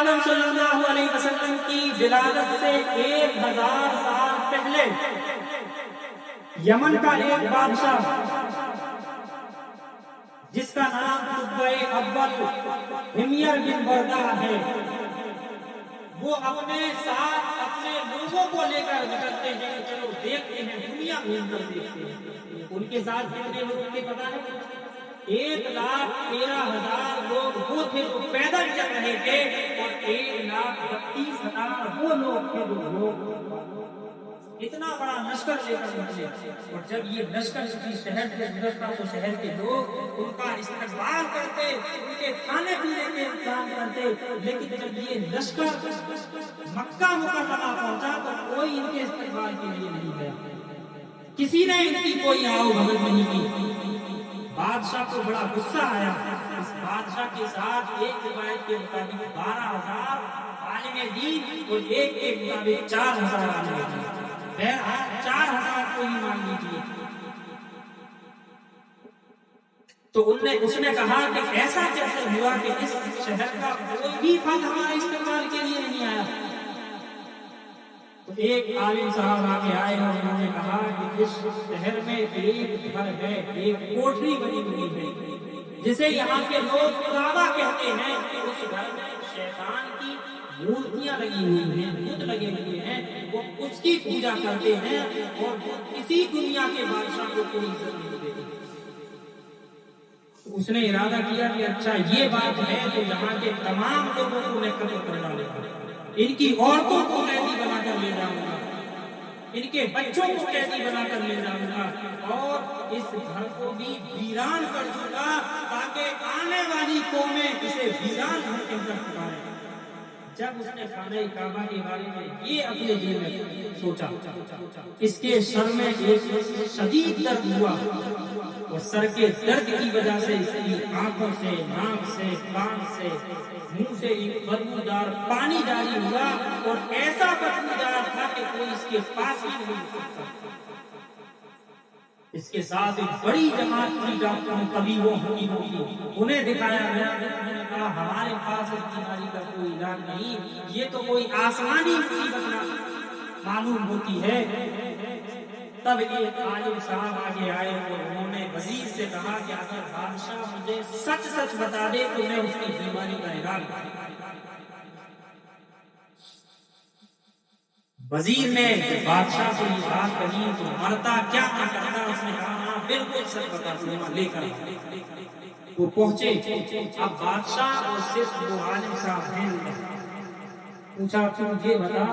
عالم صلی اللہ علیہ وسلم کی ولادت سے 1000 سال پہلے یمن کا ایک بادشاہ جس کا نام قطب اول حمیر بن بردہ ہے، وہ اپنے ساتھ اپنے لوگوں کو لے کر نکلتے ہیں، چلو دیکھتے ہیں، دنیا گھوم کر دیکھتے ہیں۔ ان کے ساتھ کتنے لوگ تھے پتہ ہے؟ 1,13,000 لوگ وہ تھے جو پیدل چل رہے تھے، اور 1,32,000 وہ لوگ تھے جو اتنا بڑا لشکر لے کر نکلے۔ اور جب یہ لشکر کسی شہر سے گزرتا تو شہر کے لوگ ان کا استقبال کرتے، ان کے کھانے پینے کے انتظام کرتے، لیکن جب یہ لشکر مکہ مکرمہ پہنچا تو کوئی ان کے استقبال کے لیے نہیں گیا، کسی نے ان کی کوئی آؤ بھگت نہیں کی۔ بادشاہ کو بڑا غصہ آیا۔ اس بادشاہ کے ساتھ ایک روایت کے مطابق 12,000 عالم دین اور ایک کے مطابق 4,000 عالم دین، 4,000 کو ہی مان لیجیے۔ تو اس نے کہا کہ ایسا کیسے ہوا کہ اس شہر کا کوئی بھی فرد ہمارے استعمال کے لیے نہیں آیا؟ تو ایک عالم صاحب آگے آئے اور انہوں نے کہا کہ اس شہر میں ایک گھر ہے، ایک کوٹری بنی ہوئی ہے جسے یہاں کے لوگ کعبہ کہتے ہیں۔ اس گھر میں شیطان کی مورتیاں لگی ہوئی ہیں، بت لگے ہوئے ہیں، وہ اس کی پوجا کرتے ہیں، اور وہ کسی دنیا کے بادشاہ کو کوئی عزت نہیں دیتے۔ اس نے ارادہ کیا کہ اچھا یہ بات ہے تو یہاں کے تمام لوگوں کو میں قتل کروا لے گا، ان کی عورتوں کو قیدی بنا کر لے جاؤں گا، ان کے بچوں کو قیدی بنا کر لے جاؤں گا، اور اس گھر کو بھی ویران کر دوں گا تاکہ آنے والی قومیں اسے ویران گھر کے اندر پکاریں۔ جب اس نے خانہ کعبہ کے بارے میں یہ اپنے دل میں سوچا، اس کے سر میں ایک شدید درد ہوا، اور سر کے درد کی وجہ سے اس کی آنکھوں سے، ناک سے، کان سے، منہ سے بدبودار پانی جاری ہوا، اور ایسا بدبودار تھا کہ کوئی اس کے پاس ہی نہیں سکتا۔ اس کے ساتھ ایک بڑی جماعت کی ڈاکٹروں، طبیبوں، حکیموں کی، انہیں دکھایا گیا، انہوں نے کہا ہمارے پاس اس بیماری کا کوئی علاج نہیں، یہ تو کوئی آسمانی مصیبت معلوم ہوتی ہے۔ تب ایک عالم صاحب آگے آئے اور انہوں نے وزیر سے کہا کہ اگر بادشاہ مجھے سچ سچ بتا دے تو میں اس کی بیماری کا علاج کروں۔ وزیر نے بادشاہ سے یہ بات کہی تو مرتا کیا نہ کرتا، اس نے کہا ہاں بالکل سچ بتا دوں، لے کر وہ پہنچے۔ اب بادشاہ اور صرف وہ عالم صاحب ہیں، پوچھا تم یہ بتا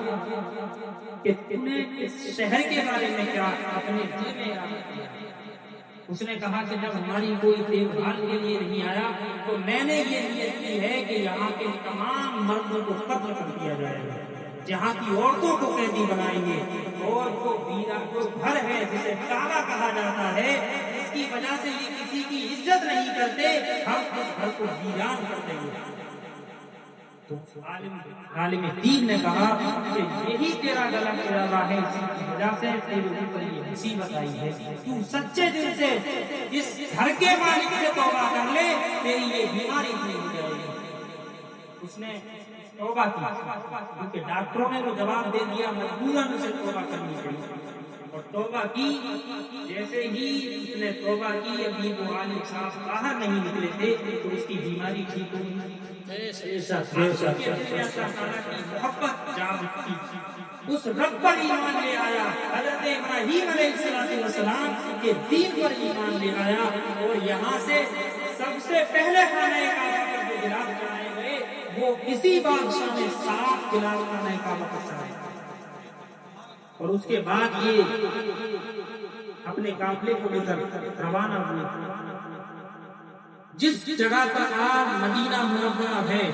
کہ تم نے اس شہر کے بارے میں کیا اپنے دل میں ارادہ کیا؟ اس نے کہا کہ جب ہماری کوئی دیکھ بھال کے لیے نہیں آیا تو میں نے یہ نیت کی ہے کہ یہاں کے تمام مردوں کو قتل کر دیا جائے گا، جہاں کی عورتوں کو قیدی بنائیں گے، اور وہ گھر ہے جسے کعبہ کہا جاتا ہے، اس کی وجہ سے یہ کسی کی عزت نہیں کرتے، ہم اس گھر کو ویران کر دیں گے۔ تو عالم دین نے کہا کہ یہی تیرا غلط ارادہ ہے، اسی کی وجہ سے تیرے اوپر یہ مصیبت آئی ہے، تو سچے دل سے اس گھر کے مالک سے توبہ کر لے، تیری یہ بیماری دور ہو جائے گی۔ اس نے توبہ کی، کیونکہ ڈاکٹروں نے تو جواب دے دیا، مجبوراً اسے توبہ کرنی پڑی، اور توبہ کی۔ جیسے ہی اس نے توبہ کی، ابھی وہ عالم صاحب باہر نہیں نکلے تھے تو اس کی بیماری ٹھیک ہو گئی۔ محبت جام کی، اس رب پر ایمان لے آیا، حضرت ابراہیم علیہ السلام کے دین پر ایمان لے آیا، اور یہاں سے سب سے پہلے خانہ کعبہ پر جو غلاف چڑھائے گئے وہ کسی بادشاہ نے 7 غلاف خانہ کعبہ پر چڑھائے، اور اس کے بعد یہ اپنے قافلے کو لے کر روانہ ہوئے۔ جس جگہ پر آج مدینہ منورہ ہے،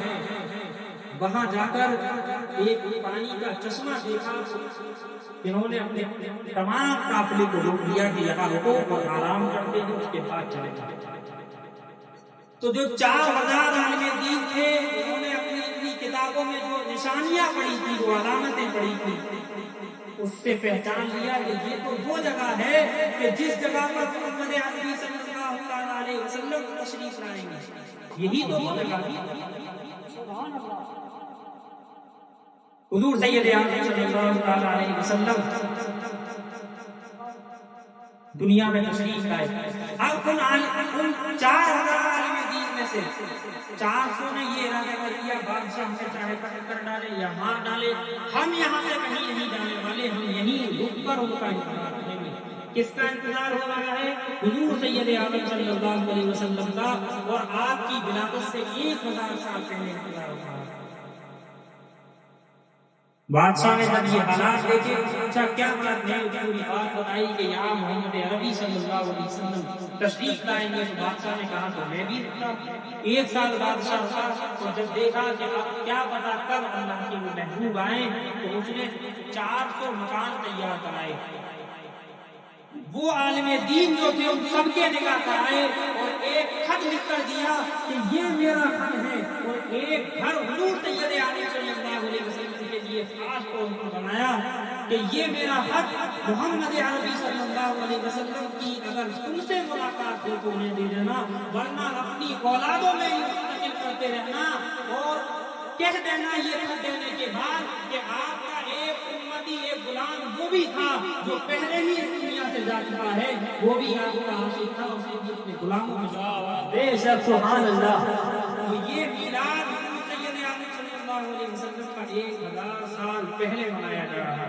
وہاں جا کر ایک پانی کا چشمہ دیکھا، انہوں نے اپنے تمام قافلے کو روک دیا کہ یہاں رکو اور آرام کرتے ہیں، اس کے بعد چلے جائیں۔ تو جو 4,000 عالم دین تھے، انہوں نے اپنی کتابوں میں جو نشانیاں پڑھی تھی، جو علامتیں پڑھی تھی، اس سے پہچان لیا کہ یہ تو وہ جگہ ہے کہ جس جگہ پر محمد عربی صلی اللہ علیہ وسلم تشریف لائیں گے، یہی تو وہ جگہ ہے۔ حضور سید اعظم صلی اللہ تعالی علیہ وسلم دنیا میں تشریف لائے. اب ان 4000 عالم دین میں سے 400 نے یہ ارادہ کر لیا بادشاہ ہمیں چاہے قتل کر ڈالے یا مار ڈالے، ہم یہاں سے کہیں نہیں جانے والے، ہم یہیں رک کر ان کا انتظار کریں گے. کس کا انتظار ہو رہا ہے؟ حضور سید اعظم صلی اللہ علیہ وسلم کا، اور آپ کی ولادت سے 1000 سال پہلے انتظار ہو رہا ہے. بادشاہ نے جب یہ حالات دیکھے پوچھا کیا بات ہے، پوری بات بتائی کہ یہاں محمد عربی صلی اللہ علیہ وسلم تشریف لائیں گے. تو بادشاہ نے کہا تو میں بھی رکتا. 1 سال بادشاہ تھا، اور جب دیکھا کہ اب کیا پتا کب اللہ کے وہ محبوب آئے، تو اس نے 400 مکان تیار کرائے. وہ عالم دین جو تھے ان سب کے نگاہ پر آئے اور ایک خط لکھ کر دیا کہ یہ میرا خط ہے، اور ایک گھر حضور سید عالم صلی اللہ علیہ وسلم کے لیے خاص طور پر بنایا کہ یہ میرا خط محمد عربی صلی اللہ علیہ وسلم کی اگر تم سے ملاقات ہو تو انہیں دے دینا، ورنہ اپنی اولادوں میں منتقل کرتے رہنا، اور کہہ دینا یہ خط دینے کے بعد کہ آپ کا ایک امتی ایک غلام وہ بھی تھا جو پہلے ہی اس دنیا سے جا چکا ہے، وہ بھی آپ کا عاشق تھا، اسے بھی اپنے غلاموں میں شامل. بے شک سبحان اللہ. تو یہ میلاد سید عالم صلی اللہ علیہ وسلم کا 1000 سال پہلے منایا جا رہا ہے.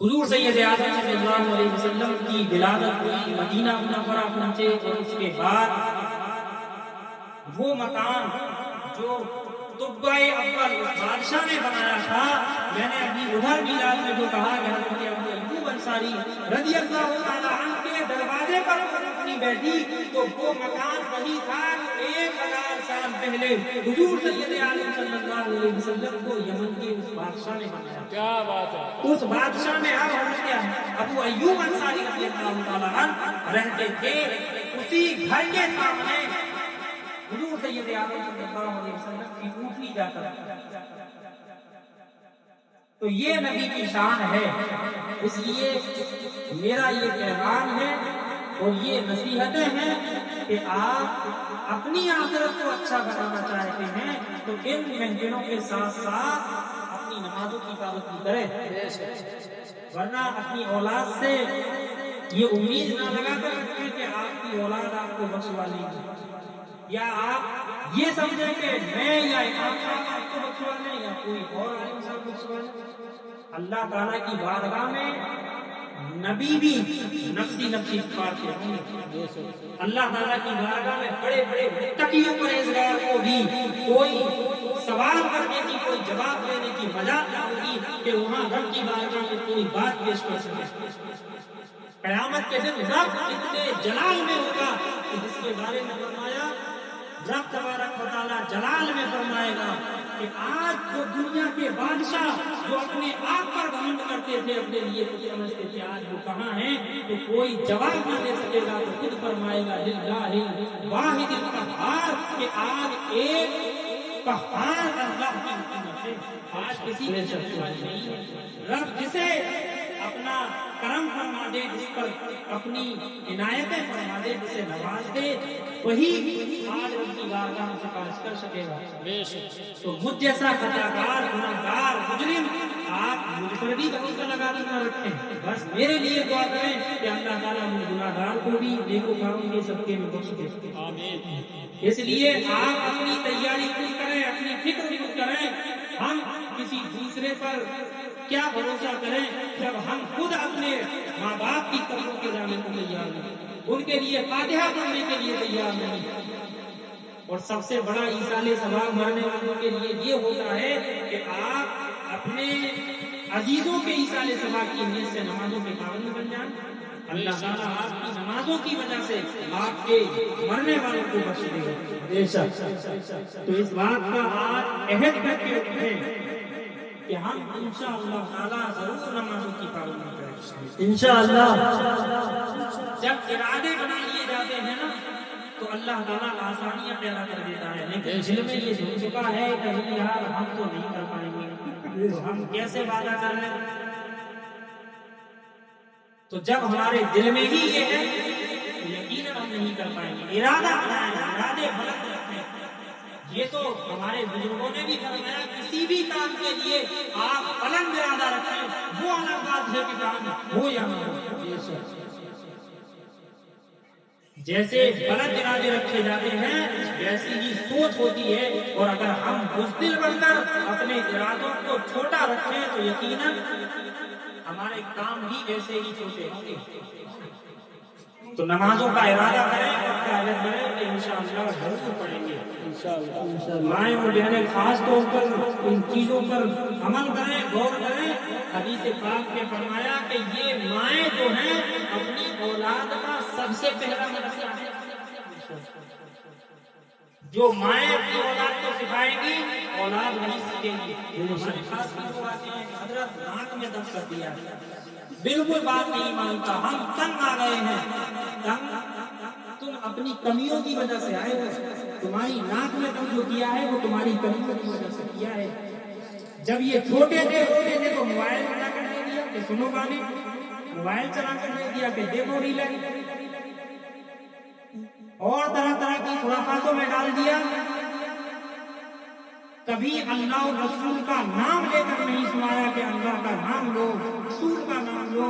حضور سید اعظم صلی اللہ علیہ وسلم کی ولادت ہوئی، مدینہ منورہ پہنچے، اور اس کے بعد وہ مکان جو طبع اول اس بادشاہ نے بنایا تھا، میں نے ابھی ادھر میلاد میں جو کہا کہ حضرت ابو ایوب انصاری رضی اللہ تعالیٰ عنہ کے دروازے پر اپنی بیٹھی، تو وہ مکان وہی تھا 1000 سال پہلے حضور سید عالم صلی اللہ علیہ وسلم کو یمن کے اس بادشاہ نے بنایا. کیا بات ہے! اس بادشاہ میں اب حضرت ابو ایوب انصاری رضی اللہ تعالیٰ عنہ رہتے تھے. اسی گھر کے سامنے حضور سید اعظم صلی اللہ علیہ وسلم کی اونٹنی جاتا ہے. تو یہ نبی کی شان ہے. اس لیے میرا یہ پیغام ہے اور یہ نصیحتیں ہیں کہ آپ اپنی آخرت کو اچھا بنانا چاہتے ہیں تو ان مہینوں کے ساتھ ساتھ اپنی نمازوں کی پابندی کریں، ورنہ اپنی اولاد سے یہ امید نہ لگا کر رکھیں کہ آپ کی اولاد آپ کو بخشوا لے گی، یا آپ یہ سمجھیں کہ میں یا امام صاحب آپ کو بخشوا لیں یا کوئی اور عالم صاحب بخشوا لیں. اللہ تعالیٰ کی بارگاہ میں نبی بھی نفسی نفسی پڑھتے ہوں گے. اللہ تعالیٰ کی بارگاہ میں بڑے بڑے متقی و پرہیزگار کو بھی کوئی سوال کرنے کی، کوئی جواب دینے کی مجال نہ ہوگی کہ وہاں رب کی بارگاہ میں کوئی بات پیش کر سکے. قیامت کے دن رب اتنے جلال میں ہوگا کہ جس کے بارے میں فرمایا رب تبارک و تعالیٰ جلال میں فرمائے گا کہ آج جو دنیا کے بادشاہ جو اپنے آپ پر گھمنڈ کرتے تھے، اپنے لیے کچھ سمجھتے تھے، آج وہ کہاں ہیں؟ تو کوئی جواب نہ دے سکے گا. تو خود فرمائے گا للہ واحد القہار کہ آج ایک قہار اللہ کی حکومت ہے، آج کسی کے شخص نہیں ہے. رب جسے اپنا کرم فرما دے، جس پر اپنی عنایتیں فرما دے، جسے نواز دے، وہی آج ان کی بارگاہ سے پاس کر سکے گا. تو مجھ جیسا خطاکار گناہگار مجرم آپ مجھ پر بھی بھروسہ لگا کر نہ رکھیں، بس میرے لیے دعا کریں کہ اللہ تعالیٰ مجھ گناہگار کو بھی نیکوکاروں کے صدقے میں بخش دے. آمین. اس لیے آپ اپنی تیاری خود کریں، اپنی فکر خود کریں. ہم کسی دوسرے پر کیا بھروسہ کریں جب ہم خود اپنے ماں باپ کی قبروں کے جانے کو تیار نہیں، ان کے لیے فاتحہ پڑھنے کے لیے تیار نہیں. اور سب سے بڑا ایصال ثواب مرنے والوں کے لیے یہ ہوتا ہے کہ آپ اپنے عزیزوں کے ایصال ثواب کی نیت سے نمازوں کے پابند بن جائیں. اللہ تعالیٰ آپ کی نمازوں کی وجہ سے آپ کے مرنے والوں کو بخش دے گا. بے شک. تو اس بات کا آج عہد کر کے اٹھیں کہ ہم انشاءاللہ تعالیٰ ضرور نمازوں کی پابندی کریں. انشاءاللہ جب ارادے بنا لیے جاتے ہیں نا تو اللہ تعالیٰ آسانیاں پیدا کر دیتا ہے، لیکن دل میں یہ سوچ چکا ہے کہ یار ہم تو نہیں کر پائیں گے، تو ہم کیسے وعدہ کر لیں. تو جب ہمارے دل میں ہی یہ ہے تو یقیناً ہم نہیں کر پائیں گے. ارادہ بنائیں، ارادے بلند رکھیں. یہ تو ہمارے بزرگوں نے بھی فرمایا کسی بھی کام کے لیے آپ بلند ارادہ رکھیں، وہ الگ بات ہے کہ کام ہو یا نہ ہو۔ جیسے غلط ارادے رکھے جاتے ہیں ویسی ہی سوچ ہوتی ہے، اور اگر ہم بزدل بن کر اپنے ارادوں کو چھوٹا رکھیں تو یقیناً ہمارے کام بھی ایسے ہی چھوٹے ہوں گے۔ تو نمازوں کا ارادہ کریں اور قیادت کریں کہ انشاءاللہ ضرور پڑھیں گے۔ مائیں اور بہنیں خاص طور پر ان چیزوں پر عمل کریں، غور کریں۔ حدیث پاک میں فرمایا کہ یہ مائیں جو ہیں اپنی اولاد کا سب سے پہلا مدرسہ ہے۔ جو مائیں اپنی اولاد کو سکھائیں گی اولاد وہی سیکھیں گی۔ ہمارے پاس بھی لوگ آتے ہیں حضرت ناک میں دم کر دیا، بالکل بات نہیں مانتا، ہم تنگ آ گئے ہیں۔ تنگ تم اپنی کمیوں کی وجہ سے آئے ہو، تمہاری ناک میں دم جو کیا ہے وہ تمہاری کمیوں کی وجہ سے کیا ہے۔ جب یہ چھوٹے تھے روتے تھے تو موبائل بنا کر دے دیا کہ سنو گانے، موبائل چلا کر دے دیا کہ دیکھو ریلیں، اور طرح طرح کی خرافاتوں میں ڈال دیا۔ کبھی اللہ اور رسول کا نام لے کر نہیں سنایا کہ اللہ کا نام لو، رسول کا نام لو،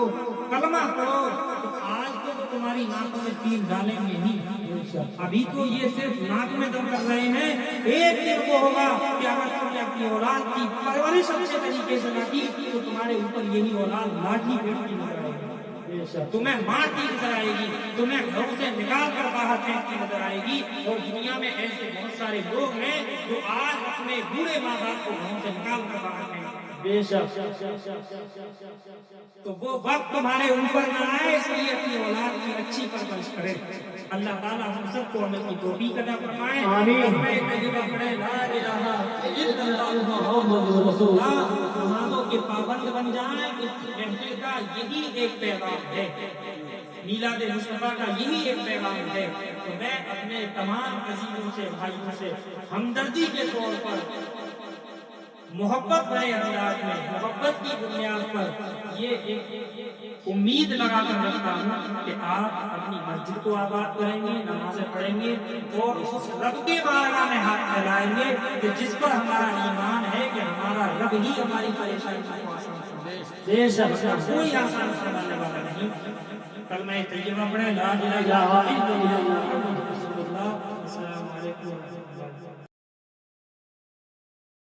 کلمہ پڑھو۔ تو آج تو تمہاری ناکوں میں تیر ڈالیں گے نہیں، ابھی تو یہ صرف ناک میں دم کر رہے ہیں۔ ایک دن وہ ہوگا کہ اگر تم نے اپنی اولاد کی پرورش اچھے طریقے سے نہ کی تو تمہارے اوپر یہی اولاد لاٹھی پیٹ کی نظر آئے گی، تمہیں مارتی نظر آئے گی، تمہیں گھروں سے نکال کر باہر پھینکتی نظر آئے گی۔ اور دنیا میں ایسے بہت سارے لوگ ہیں جو آج اپنے بوڑھے ماں باپ کو گھروں سے نکال کر باہر پھینکتے ہیں۔ بے شک تو وہ وقت تمہارے اوپر نہ آئے، اس لیے اپنی اولاد کی اچھی پرورش کرے۔ اللہ تعالیٰ ہم سب کو عمل کی توفیق عطا فرمائے۔ آمین۔ نمازوں کے پابند بن جائیں، اس گھنٹے کا یہی ایک پیغام ہے، میلاد مصطفیٰ کا یہی ایک پیغام ہے۔ تو میں اپنے تمام عزیزوں سے، بھائیوں سے ہمدردی کے طور پر، محبت بھرے انداز میں، محبت کی بنیاد پر یہ ایک امید لگا کر رکھتا ہوں کہ آپ اپنی مسجد کو آباد کریں گے، نمازیں پڑھیں گے اور اس رب کے بارگاہ میں ہاتھ پھیلائیں گے کہ جس پر ہمارا ایمان ہے کہ ہمارا رب ہی ہماری پریشانی کو آسان کرے۔ کوئی آسان کرنے والا نہیں۔ کلمہ طیبہ پڑھیں، لا الہ الا اللہ۔